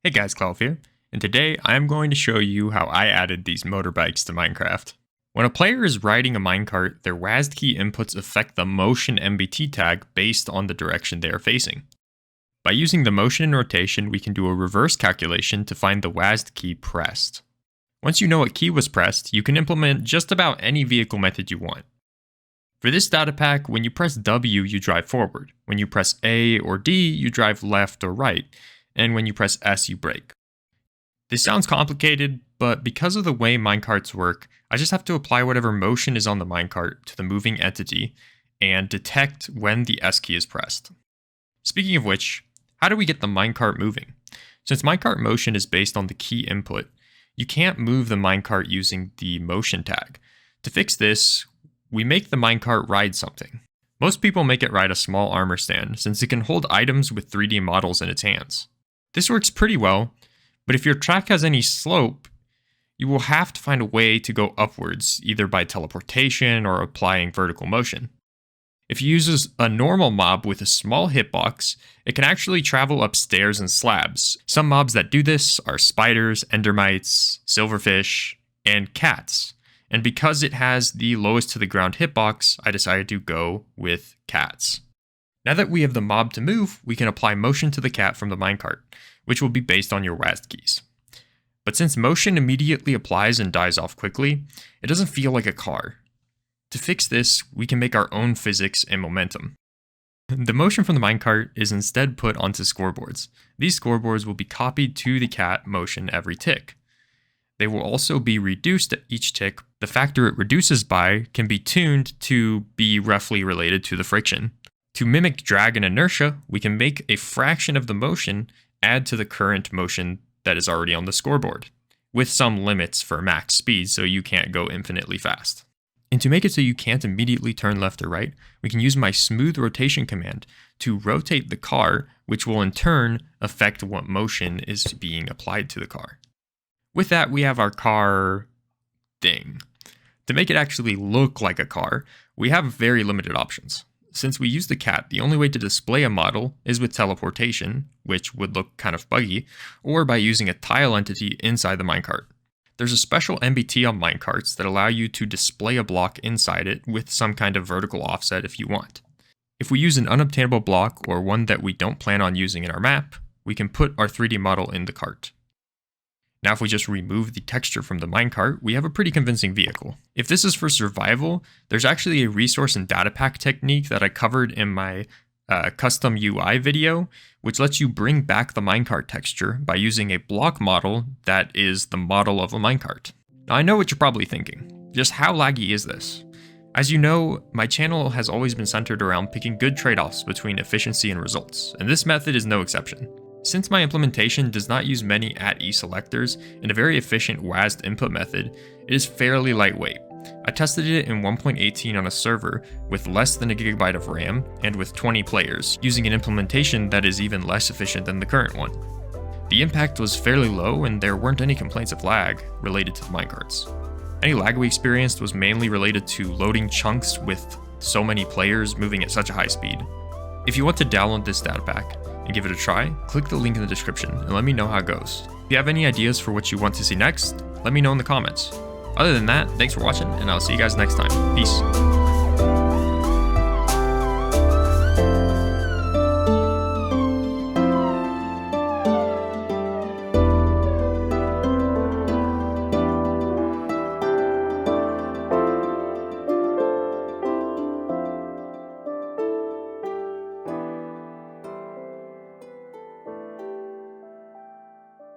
Hey guys, Cloud here, and today I'm going to show you how I added these motorbikes to Minecraft. When a player is riding a minecart, their WASD key inputs affect the motion MBT tag based on the direction they are facing. By using the motion and rotation, we can do a reverse calculation to find the WASD key pressed. Once you know what key was pressed, you can implement just about any vehicle method you want. For this data pack, when you press W, you drive forward. When you press A or D, you drive left or right. And when you press S, you brake. This sounds complicated, but because of the way minecarts work, I just have to apply whatever motion is on the minecart to the moving entity and detect when the S key is pressed. Speaking of which, how do we get the minecart moving? Since minecart motion is based on the key input, you can't move the minecart using the motion tag. To fix this, we make the minecart ride something. Most people make it ride a small armor stand, since it can hold items with 3D models in its hands. This works pretty well, but if your track has any slope, you will have to find a way to go upwards, either by teleportation or applying vertical motion. If you use a normal mob with a small hitbox, it can actually travel up stairs and slabs. Some mobs that do this are spiders, endermites, silverfish, and cats. And because it has the lowest to the ground hitbox, I decided to go with cats. Now that we have the mob to move, we can apply motion to the cat from the minecart, which will be based on your WASD keys. But since motion immediately applies and dies off quickly, it doesn't feel like a car. To fix this, we can make our own physics and momentum. The motion from the minecart is instead put onto scoreboards. These scoreboards will be copied to the cat motion every tick. They will also be reduced at each tick. The factor it reduces by can be tuned to be roughly related to the friction. To mimic drag and inertia, we can make a fraction of the motion add to the current motion that is already on the scoreboard, with some limits for max speed so you can't go infinitely fast. And to make it so you can't immediately turn left or right, we can use my smooth rotation command to rotate the car, which will in turn affect what motion is being applied to the car. With that, we have our car thing. To make it actually look like a car, we have very limited options. Since we use the cat, the only way to display a model is with teleportation, which would look kind of buggy, or by using a tile entity inside the minecart. There's a special MBT on minecarts that allow you to display a block inside it with some kind of vertical offset if you want. If we use an unobtainable block or one that we don't plan on using in our map, we can put our 3D model in the cart. Now if we just remove the texture from the minecart, we have a pretty convincing vehicle. If this is for survival, there's actually a resource and data pack technique that I covered in my custom UI video, which lets you bring back the minecart texture by using a block model that is the model of a minecart. Now I know what you're probably thinking, just how laggy is this? As you know, my channel has always been centered around picking good trade-offs between efficiency and results, and this method is no exception. Since my implementation does not use many @e selectors and a very efficient WASD input method, it is fairly lightweight. I tested it in 1.18 on a server with less than a gigabyte of RAM and with 20 players, using an implementation that is even less efficient than the current one. The impact was fairly low and there weren't any complaints of lag related to the minecarts. Any lag we experienced was mainly related to loading chunks with so many players moving at such a high speed. If you want to download this data pack and give it a try, click the link in the description and let me know how it goes. If you have any ideas for what you want to see next, let me know in the comments. Other than that, thanks for watching, and I'll see you guys next time. Peace.